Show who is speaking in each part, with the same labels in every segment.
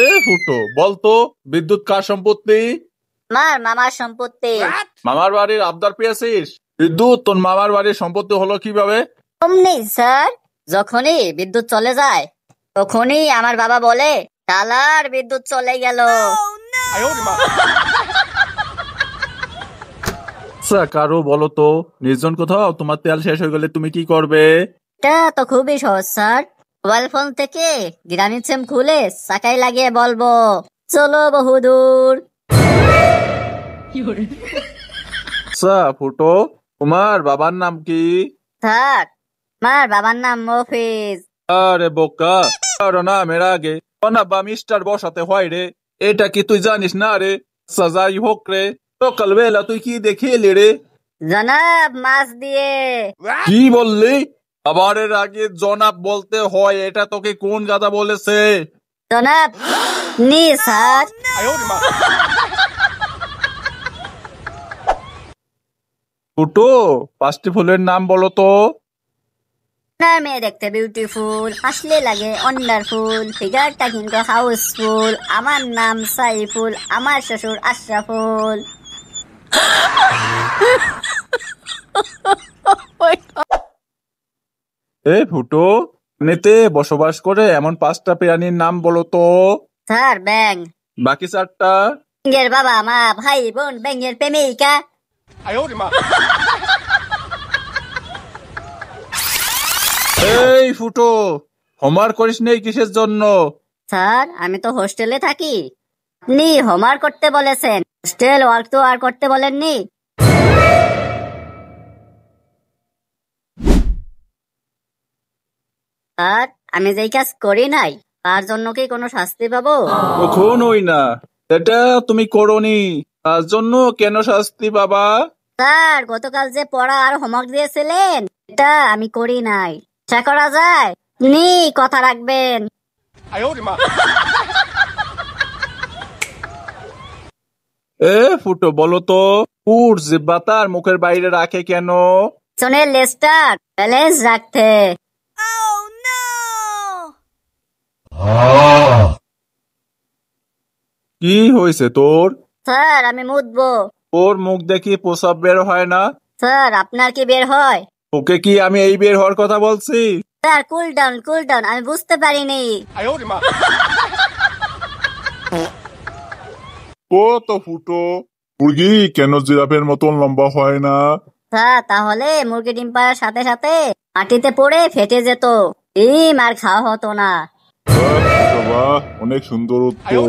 Speaker 1: এ ফুটো বলতো, বিদ্যুৎ কার সম্পত্তি?
Speaker 2: আমার মামার সম্পত্তি।
Speaker 1: মামার বাড়ির আবদার পেয়েছিস? বিদ্যুৎ তোর মামার বাড়ির সম্পত্তি হলো কিভাবে?
Speaker 2: অমনি স্যার, যখনই বিদ্যুৎ চলে যায় তখনই আমার বাবা বলে, শালার বিদ্যুৎ চলে গেল।
Speaker 1: আচ্ছা কারো বলো তো, নির্জন কোথাও তোমার তেল শেষ হয়ে গেলে তুমি কি করবে?
Speaker 2: এটা তো খুবই সহজ স্যার। মোবাইল ফোন থেকে গ্রামীণ সিম খুলে চাকায় লাগিয়ে বলবো, চলো বহুদূর।
Speaker 1: আচ্ছা ফুটো, তোমার বাবার নাম কি?
Speaker 2: স্যার, আমার বাবার নাম মফিজ।
Speaker 1: আরে বোকা, কারো নামের আগে অনাবা মিস্টার বসাতে হয় রে, এটা কি তুই জানিস না রে? আচ্ছা যাই হোক রে, সকালবেলা তুই কি দেখে এলি রে?
Speaker 2: জনাব, মাছ দিয়ে।
Speaker 1: কি বললি? আবার এর আগে জনাব বলতে হয়, এটা তোকে কোন গাধা বলেছে?
Speaker 2: জনাব নি স্যার।
Speaker 1: ফুটো, 5টি ফুলের নাম বলো তো।
Speaker 2: আপনার মেয়ে দেখতে বিউটিফুল, আসলে লাগে ওয়ান্ডারফুল, ফিগারটা কিন্তু হাউসফুল। আমার নাম সাইফুল, আমার শ্বশুর আশরাফুল।
Speaker 1: এ ফুটো, নেতে বসবাস করে এমন 5টা প্রাণীর নাম বলো তো।
Speaker 2: স্যার, ব্যাং।
Speaker 1: বাকি 4টা?
Speaker 2: ব্যাঙের বাবা মা ভাই বোন, ব্যাঙের প্রেমিকা।
Speaker 1: এই ফুটো, হোমওয়ার্ক করিস নেই কিসের জন্য?
Speaker 2: স্যার, আমি তো হোস্টেলে থাকি, আপনি হোমওয়ার্ক করতে বলেছেন, হোস্টেল ওয়ার্ক তো আর করতে বলেননি। স্যার, আমি যেই কাজ করি নাই তার জন্য কি কোনো শাস্তি পাবো?
Speaker 1: কখনোই না, এটা তুমি করোনি, তার জন্য কেন শাস্তি বাবা?
Speaker 2: স্যার, গতকাল যে পড়া আর হোমওয়ার্ক দিয়েছিলেন এটা আমি করি নাই, আশা করা যায় আপনি কথা রাখবেন।
Speaker 1: এ ফুটো বলো তো, উট জিব্বা তার মুখের বাইরে রাখে কেন?
Speaker 2: পিছনের লেজটা ব্যালেন্স রাখতে।
Speaker 1: কি হয়েছে তোর?
Speaker 2: স্যার, আমি মুতবো।
Speaker 1: ওর মুখ দেখি প্রসাব বের হয় না?
Speaker 2: স্যার, আপনার কি বের হয়?
Speaker 1: ওকে কি আমি এই বের হওয়ার কথা বলছি?
Speaker 2: Sir, cool down cool down, আমি বুঝতে পারিনি।
Speaker 3: ও তো ফুটো, মুরগি কেন জিরাফের মতন লম্বা হয় না?
Speaker 2: স্যার, তাহলে মুরগি ডিম পাড়ার সাথে সাথে মাটিতে পড়ে ফেটে যেত, ডিম আর খাওয়া হতো না।
Speaker 3: বাহ, অনেক সুন্দর উত্তর।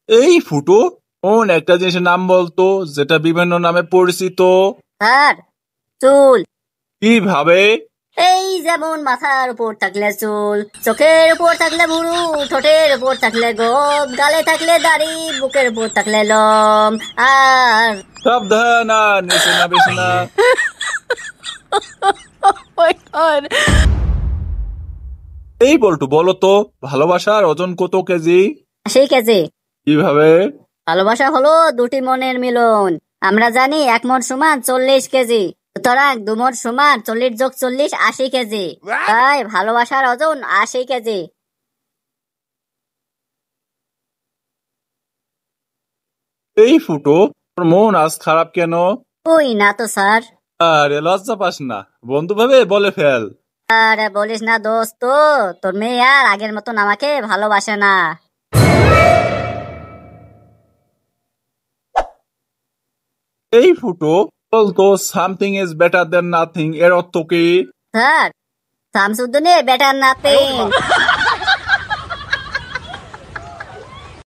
Speaker 1: এই ফুটো, কোন একটা জিনিসের নাম বলতো যেটা বিভিন্ন নামে পরিচিত?
Speaker 2: স্যার, চুল।
Speaker 1: কিভাবে?
Speaker 2: এই যেমন মাথার উপর থাকলে চুল, চোখের উপর থাকলে ভুরু, ঠোঁটের উপর থাকলে গোপ, গালে থাকলে দাড়ি, বুকের উপর থাকলে লোম, আর
Speaker 1: সাবধান, আর নিচে না বেশি না। এই বল্টু বলো তো, ভালোবাসার ওজন কত কেজি?
Speaker 2: 80 কেজি।
Speaker 1: কিভাবে?
Speaker 2: ভালোবাসা হলো দুটি মনের মিলন। আমরা জানি 1 মন সমান 40 কেজি, সুতরাং 2 মন সমান 40 যোগ 40 80 কেজি। তাই ভালোবাসার ওজন 80 কেজি।
Speaker 1: এই ফুটো, তোর মন আজ খারাপ কেন?
Speaker 2: ওই না তো স্যার।
Speaker 1: আরে লজ্জা পাস না, বন্ধু ভাবে বলে ফেল।
Speaker 2: আরে বলিস না দোস্ত, তোর মেয়ে আর আগের মতন আমাকে ভালোবাসে না।
Speaker 1: এই ফুটো, বলতো something is better than nothing এর অর্থ কি?
Speaker 2: স্যার, শামসুদ্দিনের বেটার নাথিং।